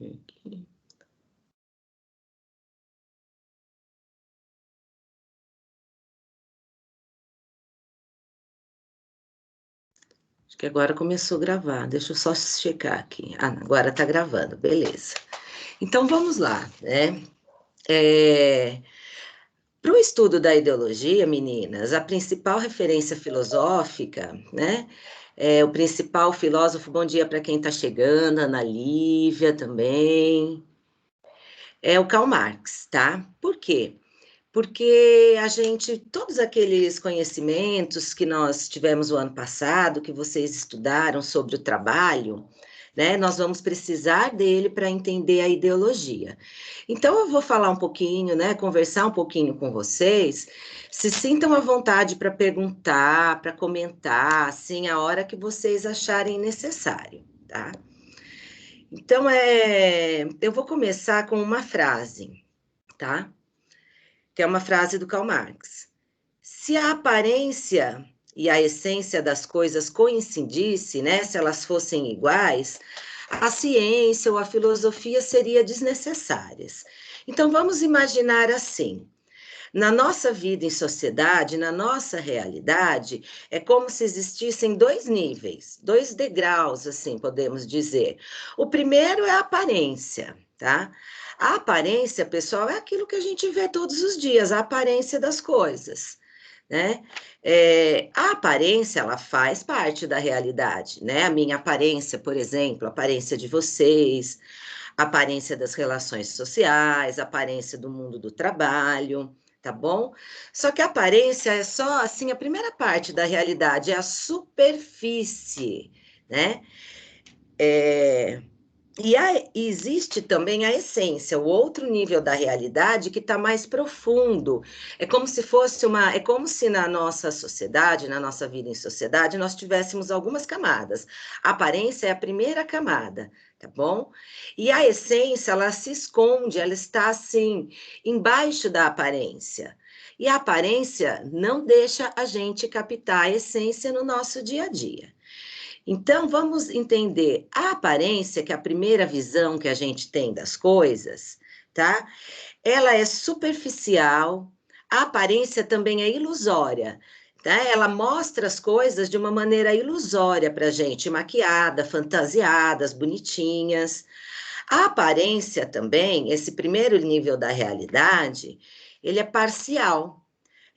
Aqui. Acho que agora começou a gravar. Deixa eu só checar aqui. Ah, agora está gravando, beleza. Então vamos lá, né? Para o estudo da ideologia, meninas, a principal referência filosófica, né? O principal filósofo, bom dia para quem está chegando, Ana Lívia também, é o Karl Marx, tá? Por quê? Porque todos aqueles conhecimentos que nós tivemos o ano passado, que vocês estudaram sobre o trabalho, né, nós vamos precisar dele para entender a ideologia. Então, eu vou falar um pouquinho, né, conversar um pouquinho com vocês, se sintam à vontade para perguntar, para comentar, assim, a hora que vocês acharem necessário, tá? Então, eu vou começar com uma frase, tá? Que é uma frase do Karl Marx. Se a aparência e a essência das coisas coincidissem, né, se elas fossem iguais, a ciência ou a filosofia seriam desnecessárias. Então, vamos imaginar assim: na nossa vida em sociedade, na nossa realidade, é como se existissem dois níveis, dois degraus, assim podemos dizer. O primeiro é a aparência, tá? A aparência, pessoal, é aquilo que a gente vê todos os dias, a aparência das coisas, né? A aparência, ela faz parte da realidade, né? A minha aparência, por exemplo, a aparência de vocês, a aparência das relações sociais, a aparência do mundo do trabalho, tá bom? Só que a aparência é só, assim, a primeira parte da realidade, é a superfície, né? E existe também a essência, o outro nível da realidade que está mais profundo. É como se fosse é como se na nossa sociedade, na nossa vida em sociedade, nós tivéssemos algumas camadas. A aparência é a primeira camada, tá bom? E a essência, ela se esconde, ela está assim, embaixo da aparência. E a aparência não deixa a gente captar a essência no nosso dia a dia. Então, vamos entender a aparência, que é a primeira visão que a gente tem das coisas, tá? Ela é superficial, a aparência também é ilusória, tá? Ela mostra as coisas de uma maneira ilusória para a gente, maquiada, fantasiadas, bonitinhas. A aparência também, esse primeiro nível da realidade, ele é parcial.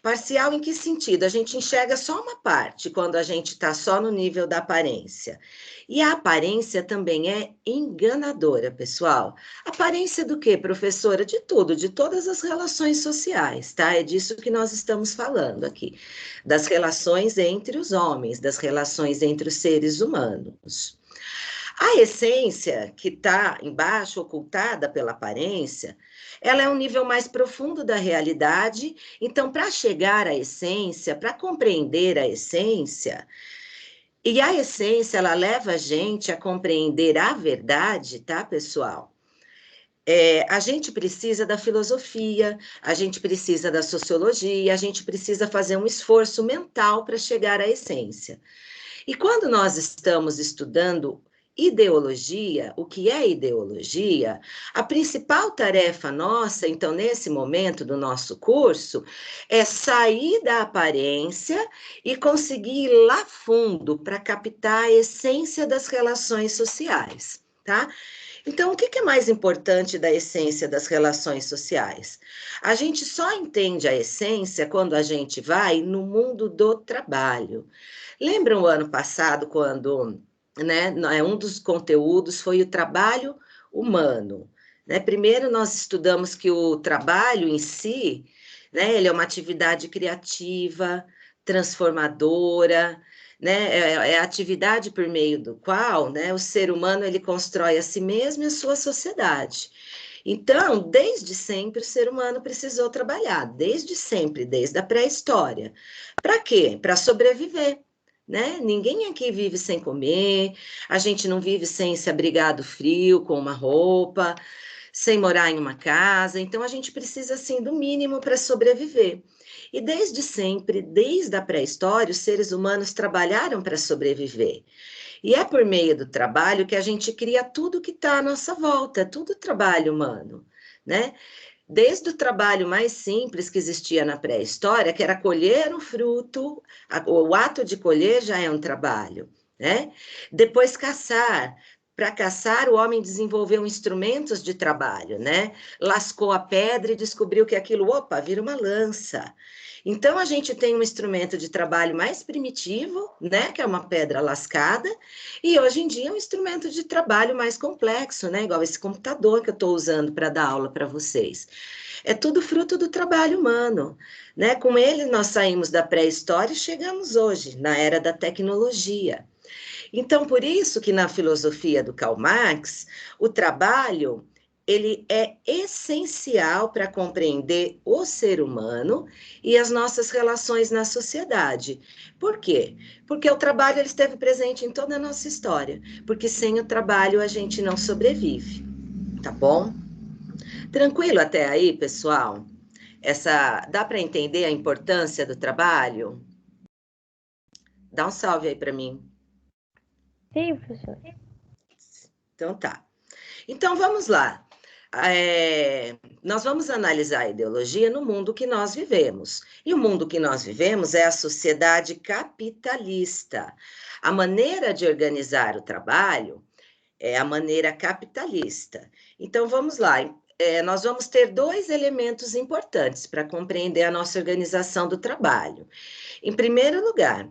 Parcial em que sentido? A gente enxerga só uma parte quando a gente está só no nível da aparência. E a aparência também é enganadora, pessoal. Aparência do quê, professora? De tudo, de todas as relações sociais, tá? É disso que nós estamos falando aqui. Das relações entre os homens, das relações entre os seres humanos. A essência que está embaixo, ocultada pela aparência, ela é um nível mais profundo da realidade. Então, para chegar à essência, para compreender a essência, e a essência, ela leva a gente a compreender a verdade, tá, pessoal? A gente precisa da filosofia, a gente precisa da sociologia, a gente precisa fazer um esforço mental para chegar à essência. E quando nós estamos estudando ideologia, o que é ideologia? A principal tarefa nossa, então, nesse momento do nosso curso, é sair da aparência e conseguir ir lá fundo para captar a essência das relações sociais, tá? Então, o que é mais importante da essência das relações sociais? A gente só entende a essência quando a gente vai no mundo do trabalho. Lembram o ano passado, quando, né, um dos conteúdos foi o trabalho humano, né? Primeiro nós estudamos que o trabalho em si, né, ele é uma atividade criativa, transformadora, né? É a atividade por meio do qual, né, o ser humano ele constrói a si mesmo e a sua sociedade. Então, desde sempre o ser humano precisou trabalhar, desde sempre, desde a pré-história. Para quê? Para sobreviver. Né? Ninguém aqui vive sem comer, a gente não vive sem se abrigar do frio, com uma roupa, sem morar em uma casa, então a gente precisa, assim, do mínimo para sobreviver. E desde sempre, desde a pré-história, os seres humanos trabalharam para sobreviver. E é por meio do trabalho que a gente cria tudo que está à nossa volta, tudo trabalho humano, né? Desde o trabalho mais simples que existia na pré-história, que era colher um fruto, o ato de colher já é um trabalho, né? Depois caçar. Para caçar, o homem desenvolveu instrumentos de trabalho, né? Lascou a pedra e descobriu que aquilo, opa, vira uma lança. Então, a gente tem um instrumento de trabalho mais primitivo, né? Que é uma pedra lascada, e hoje em dia é um instrumento de trabalho mais complexo, né? Igual esse computador que eu estou usando para dar aula para vocês. É tudo fruto do trabalho humano, né? Com ele nós saímos da pré-história e chegamos hoje, na era da tecnologia. Então, por isso que na filosofia do Karl Marx, o trabalho ele é essencial para compreender o ser humano e as nossas relações na sociedade. Por quê? Porque o trabalho ele esteve presente em toda a nossa história, porque sem o trabalho a gente não sobrevive, tá bom? Tranquilo até aí, pessoal? Dá para entender a importância do trabalho? Dá um salve aí para mim. Sim, professor. Então tá. Então vamos lá. Nós vamos analisar a ideologia no mundo que nós vivemos. E o mundo que nós vivemos é a sociedade capitalista. A maneira de organizar o trabalho é a maneira capitalista. Então vamos lá. Nós vamos ter dois elementos importantes para compreender a nossa organização do trabalho. Em primeiro lugar,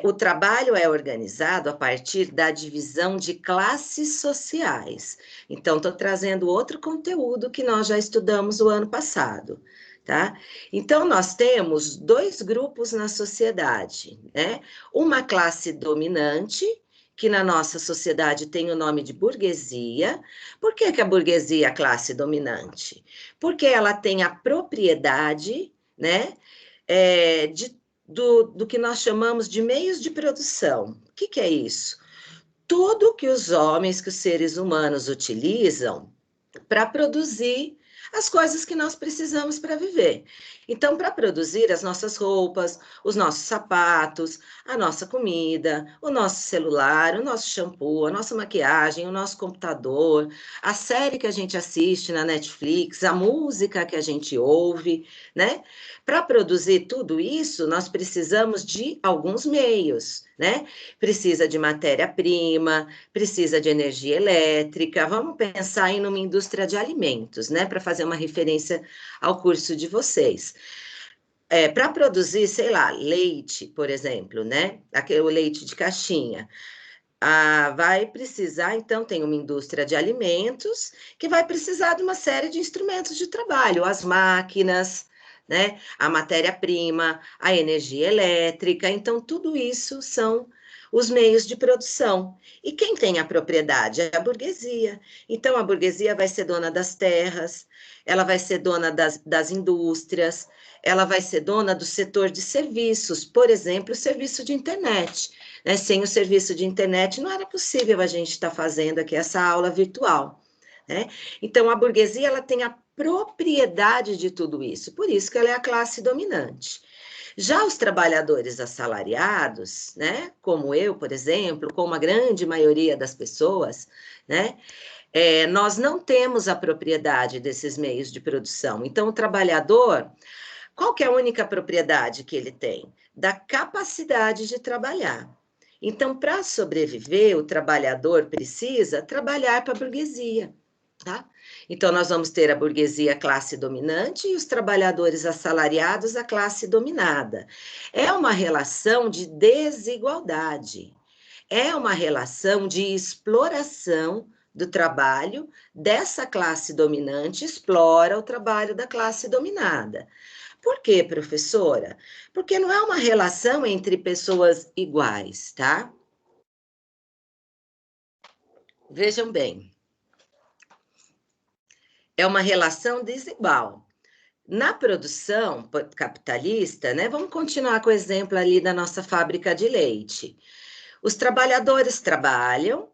o trabalho é organizado a partir da divisão de classes sociais. Então, estou trazendo outro conteúdo que nós já estudamos o ano passado, tá? Então, nós temos dois grupos na sociedade, né? Uma classe dominante, que na nossa sociedade tem o nome de burguesia. Por que a burguesia é a classe dominante? Porque ela tem a propriedade, né, do que nós chamamos de meios de produção. O que é isso? Tudo que os homens, que os seres humanos utilizam para produzir as coisas que nós precisamos para viver. Então, para produzir as nossas roupas, os nossos sapatos, a nossa comida, o nosso celular, o nosso shampoo, a nossa maquiagem, o nosso computador, a série que a gente assiste na Netflix, a música que a gente ouve, né? Para produzir tudo isso, nós precisamos de alguns meios, né? Precisa de matéria-prima, precisa de energia elétrica. Vamos pensar em uma indústria de alimentos, né? Para fazer uma referência ao curso de vocês. Para produzir, sei lá, leite, por exemplo, né? Aquele leite de caixinha. Vai precisar, então, tem uma indústria de alimentos que vai precisar de uma série de instrumentos de trabalho, as máquinas, né? A matéria-prima, a energia elétrica. Então, tudo isso são os meios de produção. E quem tem a propriedade é a burguesia. Então, a burguesia vai ser dona das terras, ela vai ser dona das indústrias, ela vai ser dona do setor de serviços, por exemplo, o serviço de internet. Né? Sem o serviço de internet, não era possível a gente estar fazendo aqui essa aula virtual. Né? Então, a burguesia ela tem a propriedade de tudo isso, por isso que ela é a classe dominante. Já os trabalhadores assalariados, né, como eu, por exemplo, como a grande maioria das pessoas, né, nós não temos a propriedade desses meios de produção. Então, o trabalhador, qual que é a única propriedade que ele tem? Da capacidade de trabalhar. Então, para sobreviver, o trabalhador precisa trabalhar para a burguesia, tá? Então, nós vamos ter a burguesia classe dominante e os trabalhadores assalariados a classe dominada. É uma relação de desigualdade, é uma relação de exploração do trabalho dessa classe dominante, explora o trabalho da classe dominada. Por quê, professora? Porque não é uma relação entre pessoas iguais, tá? Vejam bem, é uma relação desigual. Na produção capitalista, né? Vamos continuar com o exemplo ali da nossa fábrica de leite. Os trabalhadores trabalham,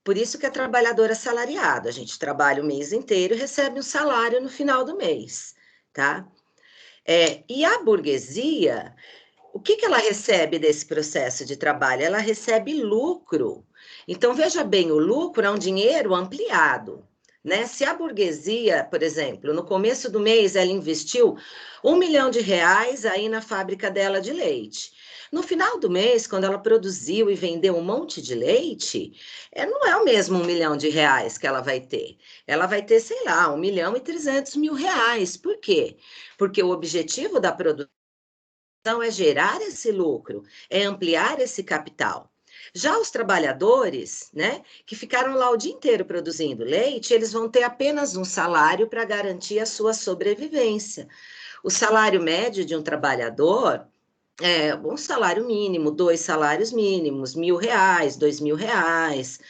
por isso que é trabalhador assalariado. A gente trabalha o mês inteiro e recebe um salário no final do mês, tá? E a burguesia, o que ela recebe desse processo de trabalho? Ela recebe lucro. Então, veja bem, o lucro é um dinheiro ampliado, né? Se a burguesia, por exemplo, no começo do mês ela investiu R$ 1 milhão aí na fábrica dela de leite. No final do mês, quando ela produziu e vendeu um monte de leite, não é o mesmo R$ 1 milhão que ela vai ter. Ela vai ter, sei lá, R$ 1.300.000. Por quê? Porque o objetivo da produção é gerar esse lucro, é ampliar esse capital. Já os trabalhadores, né, que ficaram lá o dia inteiro produzindo leite, eles vão ter apenas um salário para garantir a sua sobrevivência. O salário médio de um trabalhador é um salário mínimo, 2 salários mínimos, R$ 1.000, R$ 2.000.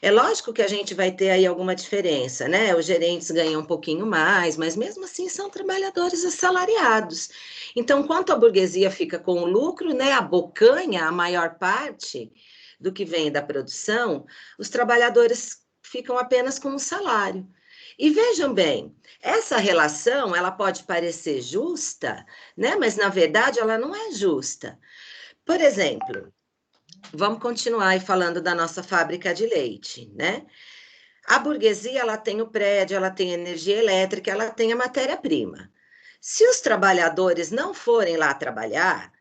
É lógico que a gente vai ter aí alguma diferença, né? Os gerentes ganham um pouquinho mais, mas mesmo assim são trabalhadores assalariados. Então, enquanto a burguesia fica com o lucro, né, abocanha a maior parte do que vem da produção, os trabalhadores ficam apenas com o salário. E vejam bem, essa relação, ela pode parecer justa, né? Mas na verdade ela não é justa. Por exemplo, vamos continuar aí falando da nossa fábrica de leite, né? A burguesia, ela tem o prédio, ela tem energia elétrica, ela tem a matéria-prima. Se os trabalhadores não forem lá trabalhar,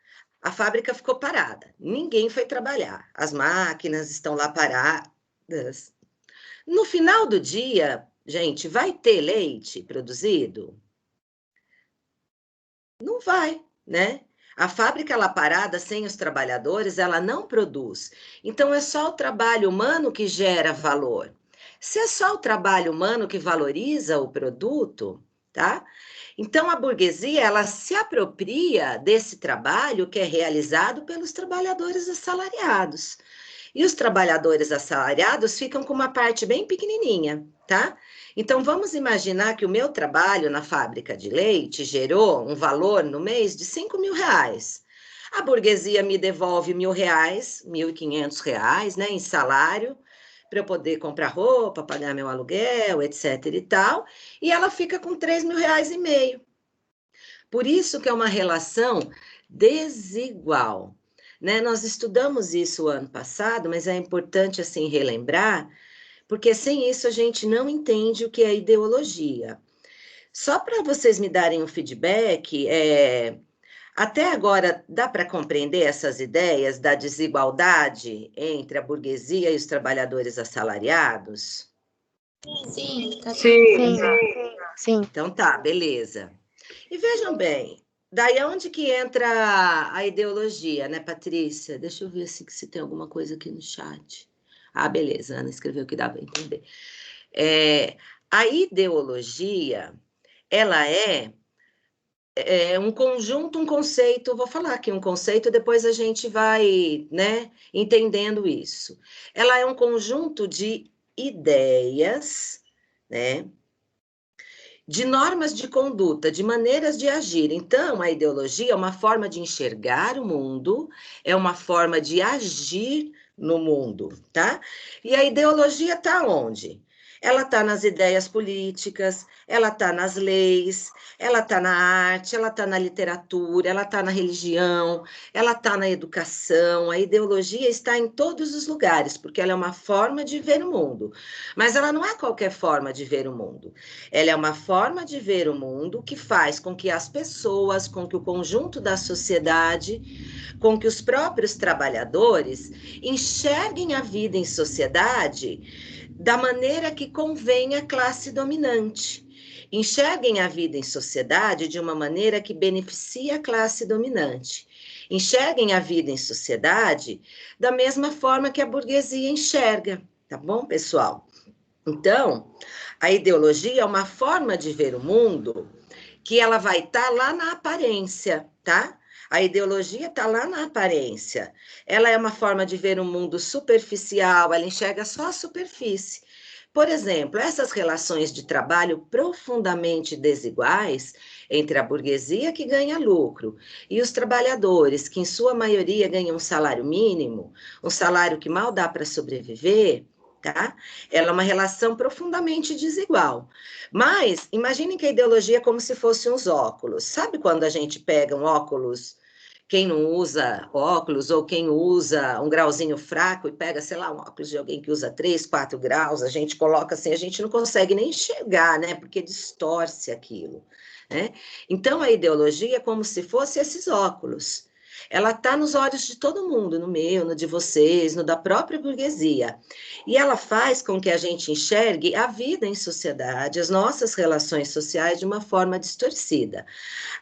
a fábrica ficou parada. Ninguém foi trabalhar. As máquinas estão lá paradas. No final do dia, gente, vai ter leite produzido? Não vai, né? A fábrica lá parada, sem os trabalhadores, ela não produz. Então, é só o trabalho humano que gera valor. Se é só o trabalho humano que valoriza o produto, tá? Então, a burguesia, ela se apropria desse trabalho que é realizado pelos trabalhadores assalariados. E os trabalhadores assalariados ficam com uma parte bem pequenininha, tá? Então, vamos imaginar que o meu trabalho na fábrica de leite gerou um valor no mês de R$ 5.000. A burguesia me devolve R$ 1.000, R$ 1.500, né, em salário, para eu poder comprar roupa, pagar meu aluguel, etc e tal, e ela fica com R$ 3.500. Por isso que é uma relação desigual, né? Nós estudamos isso o ano passado, mas é importante assim relembrar, porque sem isso a gente não entende o que é ideologia. Só para vocês me darem um feedback, até agora dá para compreender essas ideias da desigualdade entre a burguesia e os trabalhadores assalariados? Sim, tá Sim, Sim. Então tá, beleza. E vejam bem, daí onde que entra a ideologia, né, Patrícia? Deixa eu ver se tem alguma coisa aqui no chat. Ah, beleza, Ana escreveu que dá para entender. A ideologia, ela é um conjunto, um conceito, vou falar aqui um conceito, depois a gente vai, né, entendendo isso. Ela é um conjunto de ideias, né, de normas de conduta, de maneiras de agir. Então, a ideologia é uma forma de enxergar o mundo, é uma forma de agir no mundo, tá? E a ideologia está onde? Ela está nas ideias políticas, ela está nas leis, ela está na arte, ela está na literatura, ela está na religião, ela está na educação. A ideologia está em todos os lugares, porque ela é uma forma de ver o mundo. Mas ela não é qualquer forma de ver o mundo. Ela é uma forma de ver o mundo que faz com que as pessoas, com que o conjunto da sociedade, com que os próprios trabalhadores enxerguem a vida em sociedade da maneira que convém à classe dominante. Enxerguem a vida em sociedade de uma maneira que beneficia a classe dominante. Enxerguem a vida em sociedade da mesma forma que a burguesia enxerga, tá bom, pessoal? Então, a ideologia é uma forma de ver o mundo que ela vai estar lá na aparência, tá? A ideologia está lá na aparência. Ela é uma forma de ver o mundo superficial, ela enxerga só a superfície. Por exemplo, essas relações de trabalho profundamente desiguais entre a burguesia, que ganha lucro, e os trabalhadores, que em sua maioria ganham um salário mínimo, um salário que mal dá para sobreviver, tá? Ela é uma relação profundamente desigual. Mas imaginem que a ideologia é como se fosse uns óculos. Sabe quando a gente pega um óculos, quem não usa óculos, ou quem usa um grauzinho fraco e pega, sei lá, um óculos de alguém que usa 3, 4 graus, a gente coloca assim, a gente não consegue nem enxergar, né? Porque distorce aquilo, né? Então, a ideologia é como se fosse esses óculos. Ela está nos olhos de todo mundo, no meu, no de vocês, no da própria burguesia. E ela faz com que a gente enxergue a vida em sociedade, as nossas relações sociais de uma forma distorcida,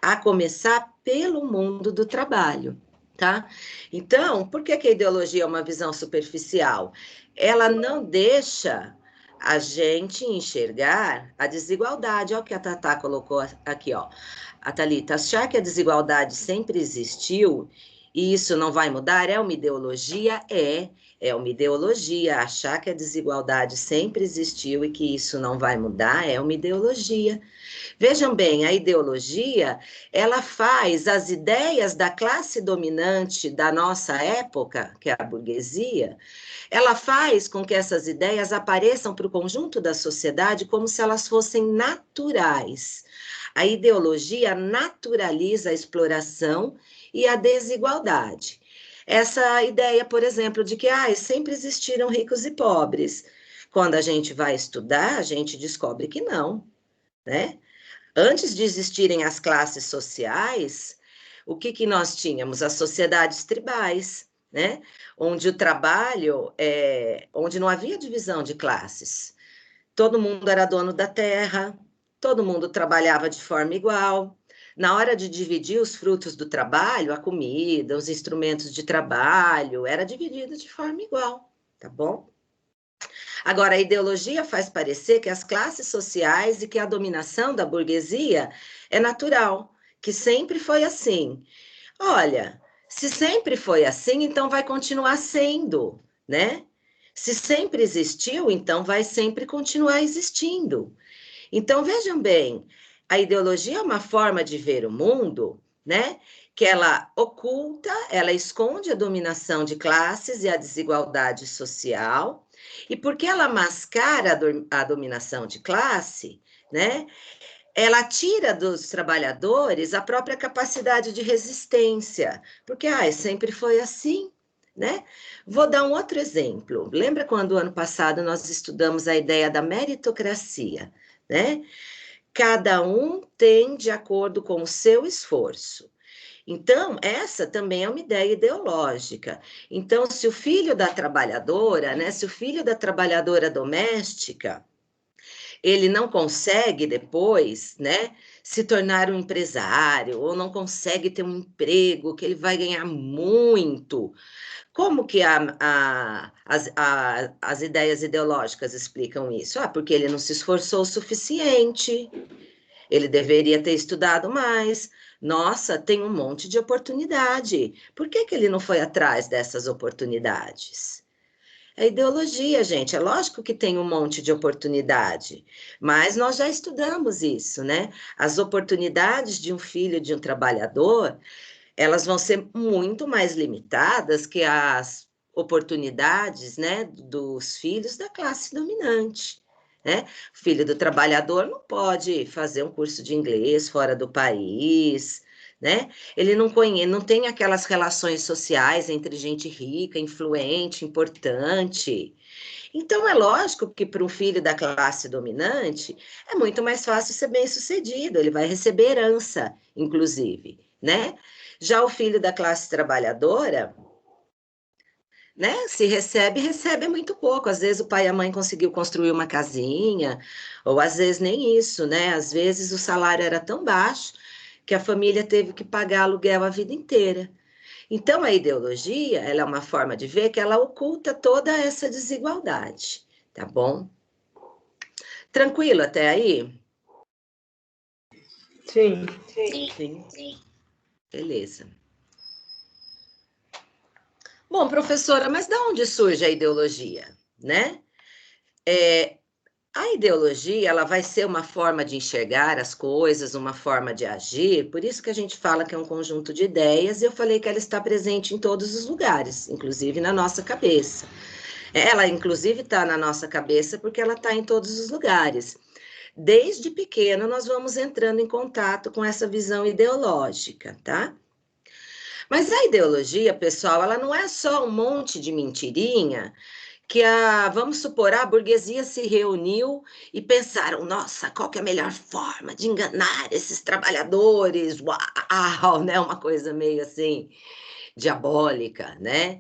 a começar pelo mundo do trabalho, tá? Então, por que a ideologia é uma visão superficial? Ela não deixa a gente enxergar a desigualdade. Olha o que a Tatá colocou aqui, ó. A Thalita, achar que a desigualdade sempre existiu e isso não vai mudar é uma ideologia? É uma ideologia. Achar que a desigualdade sempre existiu e que isso não vai mudar é uma ideologia. Vejam bem, a ideologia, ela faz as ideias da classe dominante da nossa época, que é a burguesia, ela faz com que essas ideias apareçam para o conjunto da sociedade como se elas fossem naturais. A ideologia naturaliza a exploração e a desigualdade. Essa ideia, por exemplo, de que sempre existiram ricos e pobres. Quando a gente vai estudar, a gente descobre que não, né? Antes de existirem as classes sociais, o que nós tínhamos? As sociedades tribais, né? Onde o trabalho, onde não havia divisão de classes. Todo mundo era dono da terra, todo mundo trabalhava de forma igual. Na hora de dividir os frutos do trabalho, a comida, os instrumentos de trabalho, era dividido de forma igual, tá bom? Agora, a ideologia faz parecer que as classes sociais e que a dominação da burguesia é natural, que sempre foi assim. Olha, se sempre foi assim, então vai continuar sendo, né? Se sempre existiu, então vai sempre continuar existindo. Então, vejam bem, a ideologia é uma forma de ver o mundo, né? Que ela oculta, ela esconde a dominação de classes e a desigualdade social, e porque ela mascara a dominação de classe, né? Ela tira dos trabalhadores a própria capacidade de resistência, porque sempre foi assim, né? Vou dar um outro exemplo. Lembra quando ano passado nós estudamos a ideia da meritocracia, né? Cada um tem de acordo com o seu esforço. Então, essa também é uma ideia ideológica. Então, se o filho da trabalhadora, né, se o filho da trabalhadora doméstica, ele não consegue depois, né, se tornar um empresário, ou não consegue ter um emprego que ele vai ganhar muito, como que as ideias ideológicas explicam isso? Porque ele não se esforçou o suficiente, ele deveria ter estudado mais. Nossa, tem um monte de oportunidade. Por que ele não foi atrás dessas oportunidades? É ideologia, gente. É lógico que tem um monte de oportunidade, mas nós já estudamos isso, né? As oportunidades de um filho de um trabalhador, elas vão ser muito mais limitadas que as oportunidades, né, dos filhos da classe dominante, né? O filho do trabalhador não pode fazer um curso de inglês fora do país, né? Ele não conhece, não tem aquelas relações sociais entre gente rica, influente, importante. Então, é lógico que para um filho da classe dominante é muito mais fácil ser bem-sucedido, ele vai receber herança, inclusive, né? Já o filho da classe trabalhadora, né? Se recebe, recebe muito pouco. Às vezes o pai e a mãe conseguiu construir uma casinha, ou às vezes nem isso, né? Às vezes o salário era tão baixo que a família teve que pagar aluguel a vida inteira. Então, a ideologia, ela é uma forma de ver que ela oculta toda essa desigualdade, tá bom? Tranquilo até aí? Sim. Sim. Beleza. Bom, professora, mas de onde surge a ideologia, né? A ideologia, ela vai ser uma forma de enxergar as coisas, uma forma de agir, por isso que a gente fala que é um conjunto de ideias, e eu falei que ela está presente em todos os lugares, inclusive na nossa cabeça. Ela, inclusive, está na nossa cabeça porque ela está em todos os lugares. Desde pequeno, nós vamos entrando em contato com essa visão ideológica, tá? Mas a ideologia, pessoal, ela não é só um monte de mentirinha que vamos supor, a burguesia se reuniu e pensaram, nossa, qual que é a melhor forma de enganar esses trabalhadores? Uau, né? Uma coisa meio assim, diabólica, né?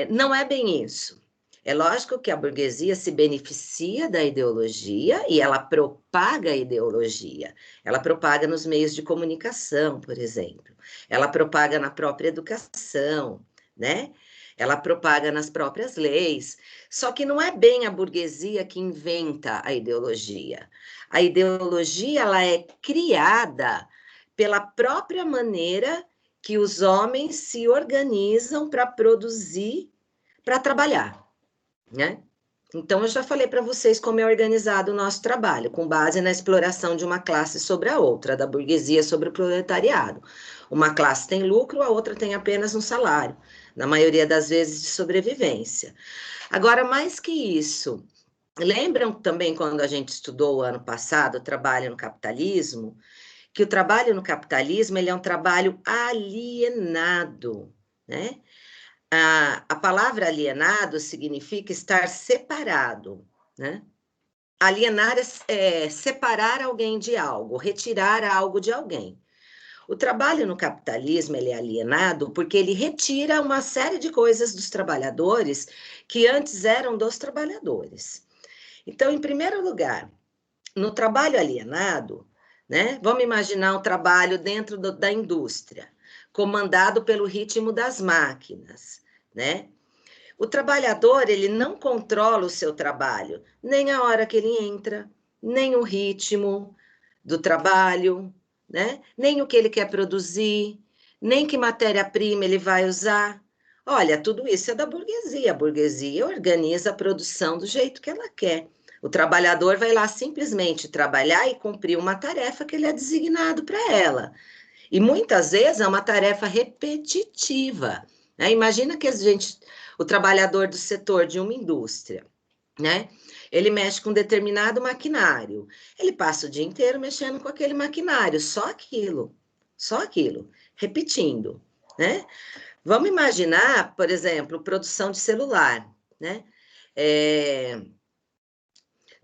Não é bem isso. É lógico que a burguesia se beneficia da ideologia e ela propaga a ideologia. Ela propaga nos meios de comunicação, por exemplo. Ela propaga na própria educação, né? Ela propaga nas próprias leis. Só que não é bem a burguesia que inventa a ideologia. A ideologia ela é criada pela própria maneira que os homens se organizam para produzir, para trabalhar, né? Então, eu já falei para vocês como é organizado o nosso trabalho, com base na exploração de uma classe sobre a outra, da burguesia sobre o proletariado. Uma classe tem lucro, a outra tem apenas um salário, na maioria das vezes de sobrevivência. Agora, mais que isso, lembram também quando a gente estudou o ano passado o trabalho no capitalismo? Que o trabalho no capitalismo ele é um trabalho alienado, né? A palavra alienado significa estar separado, né? Alienar é separar alguém de algo, retirar algo de alguém. O trabalho no capitalismo ele é alienado porque ele retira uma série de coisas dos trabalhadores que antes eram dos trabalhadores. Então, em primeiro lugar, no trabalho alienado, né? Vamos imaginar um trabalho dentro da indústria, comandado pelo ritmo das máquinas, né? O trabalhador, ele não controla o seu trabalho, nem a hora que ele entra, nem o ritmo do trabalho, né? Nem o que ele quer produzir, nem que matéria-prima ele vai usar. Olha, tudo isso é da burguesia. A burguesia organiza a produção do jeito que ela quer. O trabalhador vai lá simplesmente trabalhar e cumprir uma tarefa que ele é designado para ela. E muitas vezes é uma tarefa repetitiva, né? Imagina que o trabalhador do setor de uma indústria, né? Ele mexe com determinado maquinário. Ele passa o dia inteiro mexendo com aquele maquinário, só aquilo, repetindo, né? Vamos imaginar, por exemplo, produção de celular, né?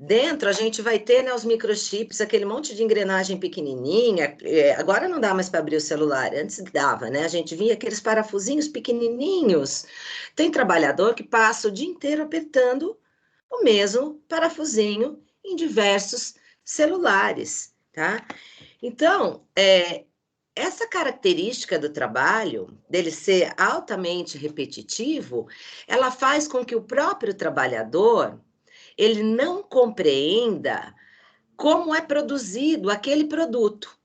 Dentro a gente vai ter, né, os microchips, aquele monte de engrenagem pequenininha. Agora não dá mais para abrir o celular, antes dava, né? A gente via aqueles parafusinhos pequenininhos. Tem trabalhador que passa o dia inteiro apertando o mesmo parafusinho em diversos celulares, tá? Então, essa característica do trabalho, dele ser altamente repetitivo, ela faz com que o próprio trabalhador ele não compreenda como é produzido aquele produto.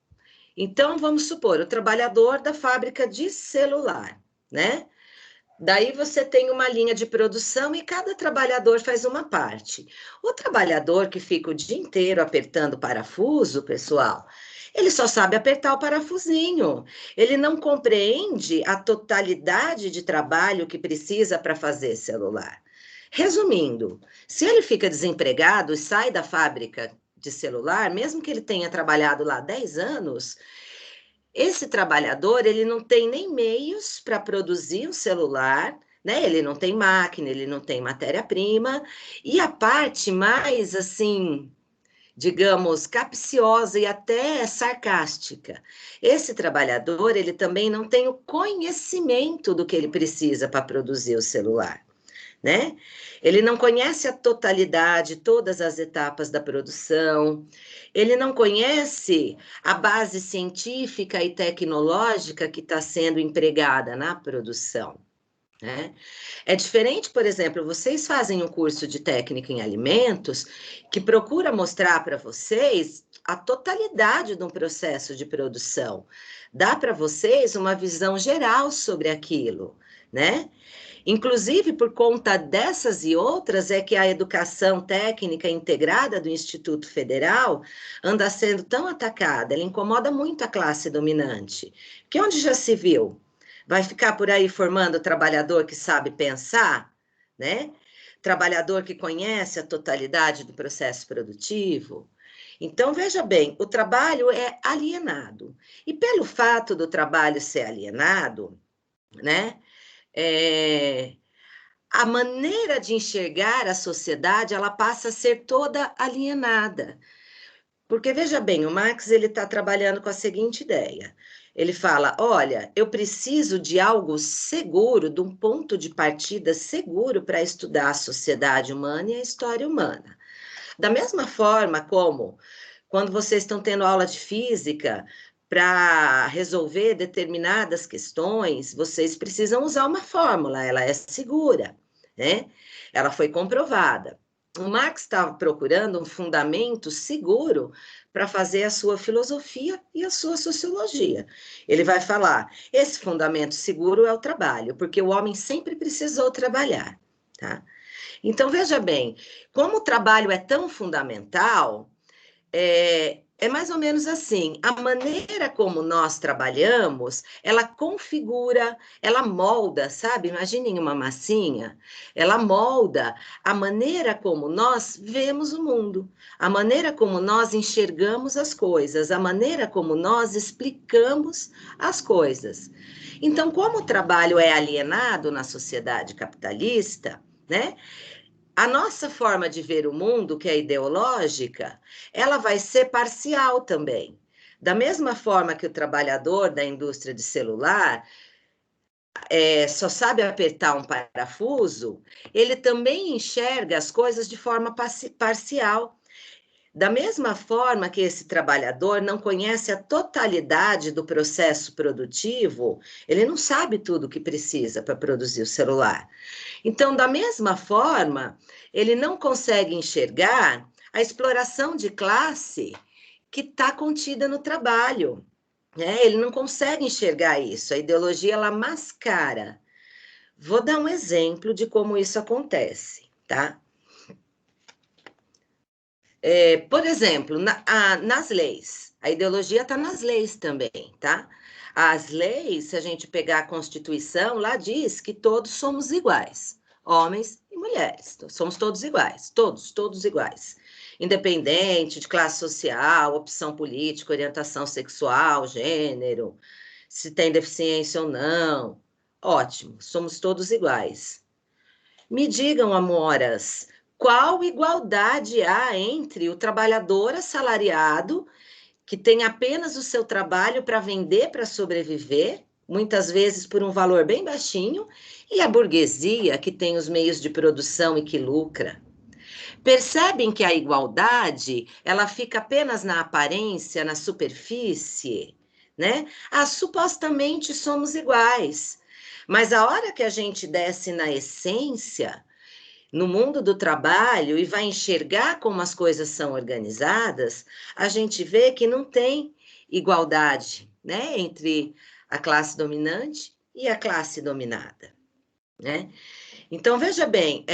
Então, vamos supor, o trabalhador da fábrica de celular, né? Daí você tem uma linha de produção e cada trabalhador faz uma parte. O trabalhador que fica o dia inteiro apertando parafuso, pessoal, ele só sabe apertar o parafusinho. Ele não compreende a totalidade de trabalho que precisa para fazer celular. Resumindo, se ele fica desempregado e sai da fábrica de celular, mesmo que ele tenha trabalhado lá 10 anos, esse trabalhador, ele não tem nem meios para produzir um celular, né? Ele não tem máquina, ele não tem matéria-prima, e a parte mais, assim, digamos, capciosa e até sarcástica. Esse trabalhador, ele também não tem o conhecimento do que ele precisa para produzir o celular, né? Ele não conhece a totalidade, todas as etapas da produção, ele não conhece a base científica e tecnológica que está sendo empregada na produção, né? É diferente, por exemplo, vocês fazem um curso de técnica em alimentos que procura mostrar para vocês a totalidade de um processo de produção, dá para vocês uma visão geral sobre aquilo, né? Inclusive, por conta dessas e outras, é que a educação técnica integrada do Instituto Federal anda sendo tão atacada, ela incomoda muito a classe dominante. Que onde já se viu? Vai ficar por aí formando trabalhador que sabe pensar? né? Trabalhador que conhece a totalidade do processo produtivo. Então, veja bem, o trabalho é alienado. E pelo fato do trabalho ser alienado, né? A maneira de enxergar a sociedade, ela passa a ser toda alienada. Porque, veja bem, o Marx ele está trabalhando com a seguinte ideia. Ele fala, olha, eu preciso de algo seguro, de um ponto de partida seguro para estudar a sociedade humana e a história humana. Da mesma forma como, quando vocês estão tendo aula de física, para resolver determinadas questões, vocês precisam usar uma fórmula, ela é segura, né? Ela foi comprovada. O Marx estava procurando um fundamento seguro para fazer a sua filosofia e a sua sociologia. Ele vai falar: esse fundamento seguro é o trabalho, porque o homem sempre precisou trabalhar, tá? Então, veja bem, como o trabalho é tão fundamental, é mais ou menos assim, a maneira como nós trabalhamos, ela configura, ela molda, sabe? Imaginem uma massinha, ela molda a maneira como nós vemos o mundo, a maneira como nós enxergamos as coisas, a maneira como nós explicamos as coisas. Então, como o trabalho é alienado na sociedade capitalista, né? A nossa forma de ver o mundo, que é ideológica, ela vai ser parcial também. Da mesma forma que o trabalhador da indústria de celular só sabe apertar um parafuso, ele também enxerga as coisas de forma parcial. Da mesma forma que esse trabalhador não conhece a totalidade do processo produtivo, ele não sabe tudo o que precisa para produzir o celular. Então, da mesma forma, ele não consegue enxergar a exploração de classe que está contida no trabalho, né? Ele não consegue enxergar isso. A ideologia, ela mascara. Vou dar um exemplo de como isso acontece, tá? Por exemplo, nas leis. A ideologia está nas leis também, tá? As leis, se a gente pegar a Constituição, lá diz que todos somos iguais, homens e mulheres, somos todos iguais, todos iguais, independente de classe social, opção política, orientação sexual, gênero, se tem deficiência ou não, ótimo, somos todos iguais. Me digam, amoras, qual igualdade há entre o trabalhador assalariado, que tem apenas o seu trabalho para vender, para sobreviver, muitas vezes por um valor bem baixinho, e a burguesia, que tem os meios de produção e que lucra? Percebem que a igualdade, ela fica apenas na aparência, na superfície, né? Supostamente somos iguais. Mas a hora que a gente desce na essência, no mundo do trabalho, e vai enxergar como as coisas são organizadas, a gente vê que não tem igualdade, né, entre a classe dominante e a classe dominada, né? Então, veja bem,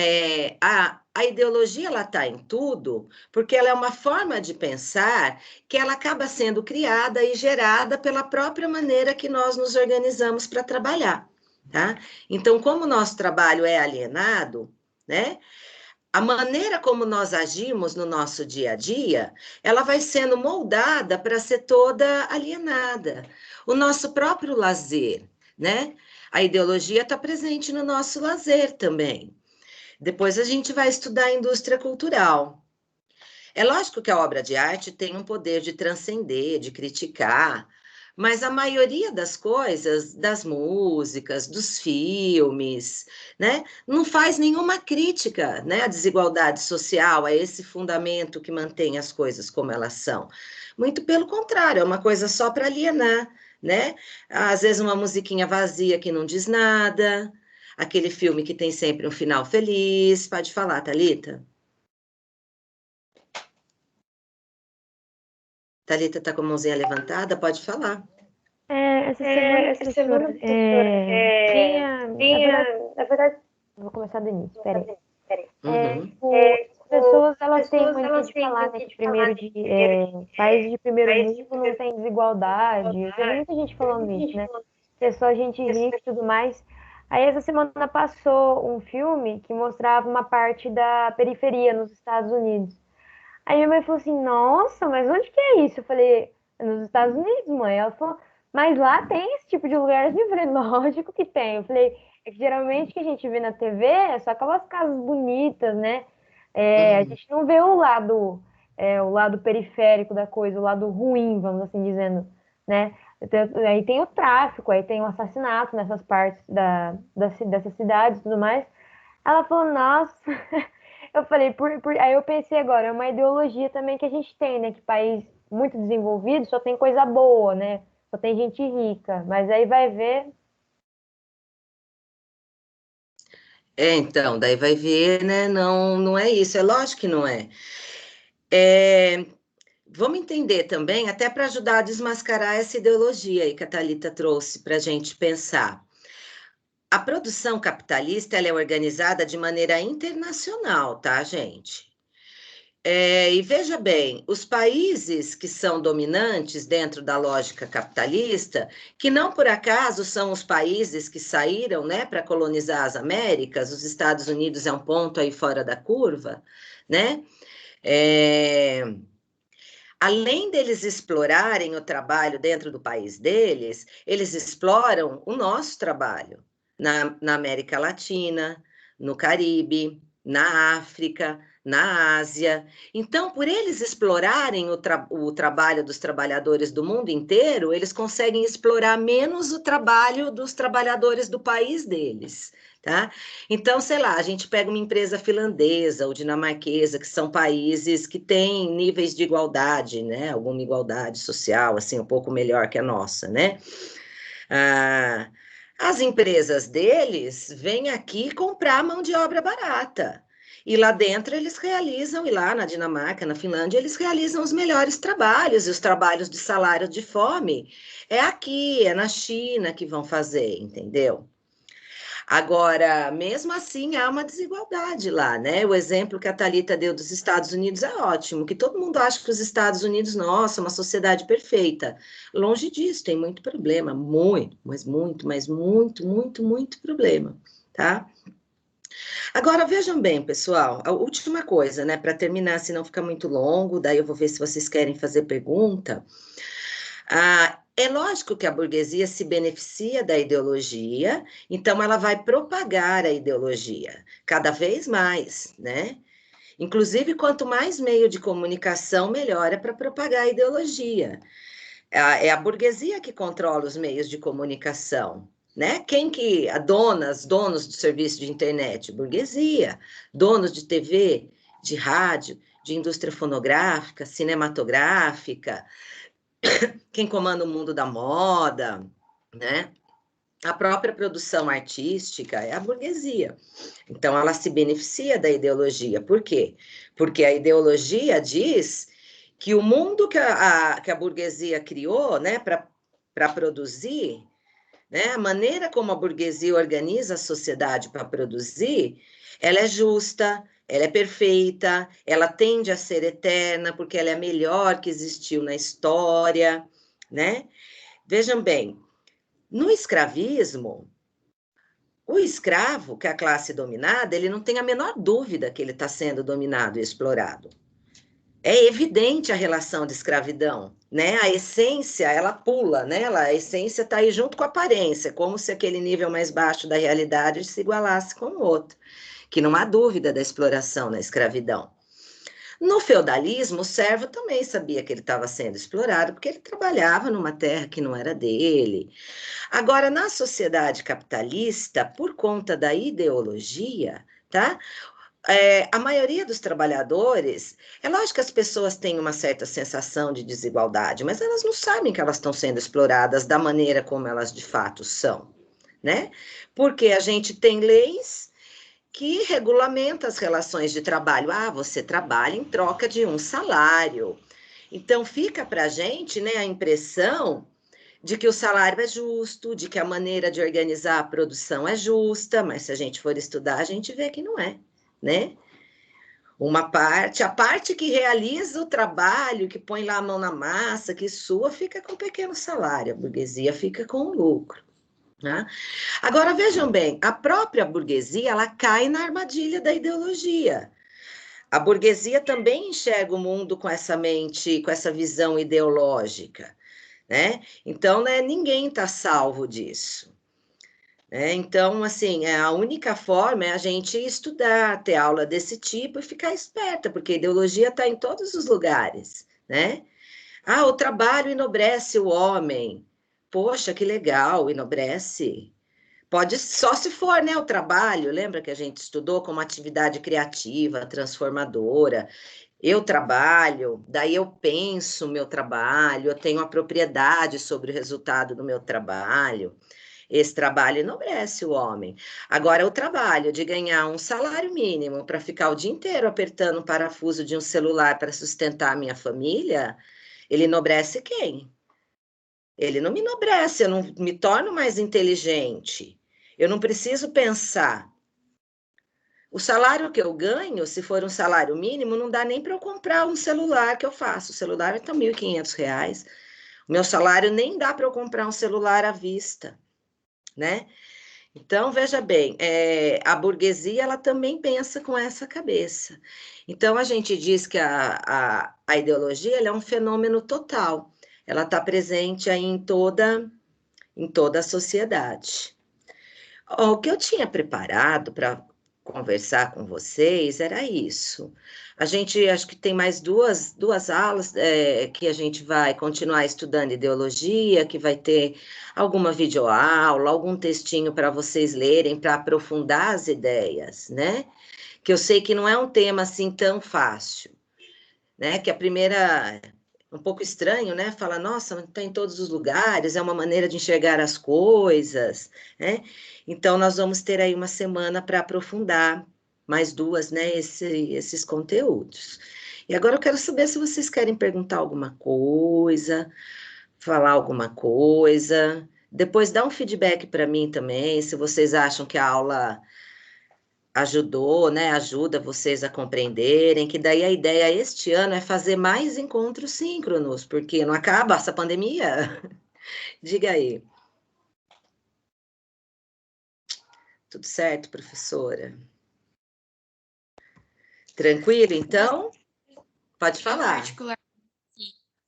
a ideologia ela está em tudo, porque ela é uma forma de pensar que ela acaba sendo criada e gerada pela própria maneira que nós nos organizamos para trabalhar, tá? Então, como o nosso trabalho é alienado, né? A maneira como nós agimos no nosso dia a dia, ela vai sendo moldada para ser toda alienada. O nosso próprio lazer, né? A ideologia está presente no nosso lazer também. Depois a gente vai estudar a indústria cultural. É lógico que a obra de arte tem um poder de transcender, de criticar, mas a maioria das coisas, das músicas, dos filmes, né, não faz nenhuma crítica, né, à desigualdade social, a esse fundamento que mantém as coisas como elas são. Muito pelo contrário, é uma coisa só para alienar, né? Às vezes uma musiquinha vazia que não diz nada, aquele filme que tem sempre um final feliz. Pode falar, Thalita. Thalita está com a mãozinha levantada, pode falar. Essa semana, professora, na verdade, vou começar do início, peraí. As pessoas, elas têm mania de falar, né, que países de primeiro mundo não tem desigualdade. Eu vejo muita gente falando isso, né? Que é só gente rica e tudo mais. Aí essa semana passou um filme que mostrava uma parte da periferia nos Estados Unidos. Aí minha mãe falou assim, nossa, mas onde que é isso? Eu falei, "É nos Estados Unidos, mãe." Ela falou, mas lá tem esse tipo de lugar? Eu falei, lógico que tem. Eu falei, é que geralmente o que a gente vê na TV é só aquelas casas bonitas, né? É, a Uhum. gente não vê o lado periférico da coisa, o lado ruim, vamos assim dizendo, né? Aí tem o tráfico, aí tem o assassinato nessas partes dessas cidades e tudo mais. Ela falou, nossa. Eu falei, aí eu pensei agora, é uma ideologia também que a gente tem, né? Que país muito desenvolvido só tem coisa boa, né? Só tem gente rica. Mas aí vai ver. Então, daí vai ver, né? Não, não é isso, é lógico que não é. É, vamos entender também, até para ajudar a desmascarar essa ideologia aí que a Thalita trouxe para a gente pensar. A produção capitalista ela é organizada de maneira internacional, tá, gente? E veja bem, os países que são dominantes dentro da lógica capitalista, que não por acaso são os países que saíram, né, para colonizar as Américas, os Estados Unidos é um ponto aí fora da curva, né? É, além deles explorarem o trabalho dentro do país deles, eles exploram o nosso trabalho na América Latina, no Caribe, na África, na Ásia. Então, por eles explorarem o trabalho dos trabalhadores do mundo inteiro, eles conseguem explorar menos o trabalho dos trabalhadores do país deles. Tá? Então, sei lá, a gente pega uma empresa finlandesa ou dinamarquesa, que são países que têm níveis de igualdade, né? Alguma igualdade social, assim, um pouco melhor que a nossa, né? Ah, as empresas deles vêm aqui comprar mão de obra barata. E lá dentro eles realizam, e lá na Dinamarca, na Finlândia, eles realizam os melhores trabalhos, e os trabalhos de salário de fome é aqui, é na China que vão fazer, entendeu? Agora, mesmo assim, há uma desigualdade lá, né? O exemplo que a Thalita deu dos Estados Unidos é ótimo, que todo mundo acha que os Estados Unidos, nossa, uma sociedade perfeita. Longe disso, tem muito problema, muito, mas muito, muito, muito problema, tá? Agora, vejam bem, pessoal, a última coisa, né, para terminar, se não ficar muito longo, daí eu vou ver se vocês querem fazer pergunta. É lógico que a burguesia se beneficia da ideologia, então ela vai propagar a ideologia cada vez mais, né? Inclusive, quanto mais meio de comunicação, melhor é para propagar a ideologia. É a burguesia que controla os meios de comunicação, né? Quem que, donos do serviço de internet? Burguesia. Donos de TV, de rádio, de indústria fonográfica, cinematográfica, quem comanda o mundo da moda, né? A própria produção artística é a burguesia. Então, ela se beneficia da ideologia. Por quê? Porque a ideologia diz que o mundo que a burguesia criou, né, para produzir, né, a maneira como a burguesia organiza a sociedade para produzir, ela é justa, ela é perfeita, ela tende a ser eterna, porque ela é a melhor que existiu na história, né? Vejam bem, no escravismo, o escravo, que é a classe dominada, ele não tem a menor dúvida que ele está sendo dominado e explorado. É evidente a relação de escravidão, né? A essência, ela pula, né? A essência está aí junto com a aparência, como se aquele nível mais baixo da realidade se igualasse com o outro, que não há dúvida da exploração na escravidão. No feudalismo, o servo também sabia que ele estava sendo explorado, porque ele trabalhava numa terra que não era dele. Agora, na sociedade capitalista, por conta da ideologia, tá? A maioria dos trabalhadores, é lógico que as pessoas têm uma certa sensação de desigualdade, mas elas não sabem que elas estão sendo exploradas da maneira como elas de fato são, né? Porque a gente tem leis que regulamentam as relações de trabalho. Ah, você trabalha em troca de um salário. Então, fica para a gente, né, a impressão de que o salário é justo, de que a maneira de organizar a produção é justa, mas se a gente for estudar, a gente vê que não é, né? A parte que realiza o trabalho, que põe lá a mão na massa, que sua, fica com um pequeno salário, a burguesia fica com o lucro, né? Agora, vejam bem, a própria burguesia, ela cai na armadilha da ideologia. A burguesia também enxerga o mundo com essa mente, com essa visão ideológica, né? Então, né, ninguém está salvo disso. Então, assim, a única forma é a gente estudar, ter aula desse tipo e ficar esperta, porque a ideologia está em todos os lugares, né? Ah, o trabalho enobrece o homem. Poxa, que legal, enobrece. Pode, só se for, né, o trabalho, lembra que a gente estudou como atividade criativa, transformadora. Eu trabalho, daí eu penso o meu trabalho, eu tenho a propriedade sobre o resultado do meu trabalho. Esse trabalho enobrece o homem. Agora, o trabalho de ganhar um salário mínimo para ficar o dia inteiro apertando o parafuso de um celular para sustentar a minha família, ele enobrece quem? Ele não me enobrece, eu não me torno mais inteligente. Eu não preciso pensar. O salário que eu ganho, se for um salário mínimo, não dá nem para eu comprar um celular que eu faço. O celular está R$ 1.500. O meu salário nem dá para eu comprar um celular à vista, né? Então, veja bem, a burguesia ela também pensa com essa cabeça. Então, a gente diz que a ideologia ela é um fenômeno total. Ela está presente aí em toda a sociedade. O que eu tinha preparado para conversar com vocês era isso. A gente acho que tem mais duas aulas que a gente vai continuar estudando ideologia, que vai ter alguma videoaula, algum textinho para vocês lerem, para aprofundar as ideias, né? Que eu sei que não é um tema assim tão fácil, né? Que a primeira um pouco estranho, né? Fala, nossa, está em todos os lugares, é uma maneira de enxergar as coisas, né? Então, nós vamos ter aí uma semana para aprofundar mais duas, né? Esses conteúdos. E agora eu quero saber se vocês querem perguntar alguma coisa, falar alguma coisa. Depois dá um feedback para mim também, se vocês acham que a aula ajudou, né? Ajuda vocês a compreenderem que daí a ideia este ano é fazer mais encontros síncronos, porque não acaba essa pandemia. Diga aí. Tudo certo, professora? Tranquilo, então? Pode falar. Em particular,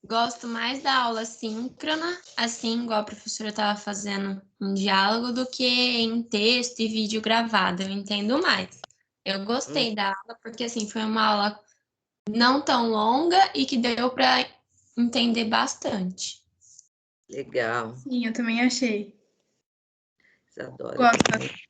gosto mais da aula síncrona, assim, igual a professora estava fazendo um diálogo, do que em texto e vídeo gravado. Eu entendo mais. Eu gostei da aula porque, assim, foi uma aula não tão longa e que deu para entender bastante. Legal. Sim, eu também achei. Adoro. Gosto.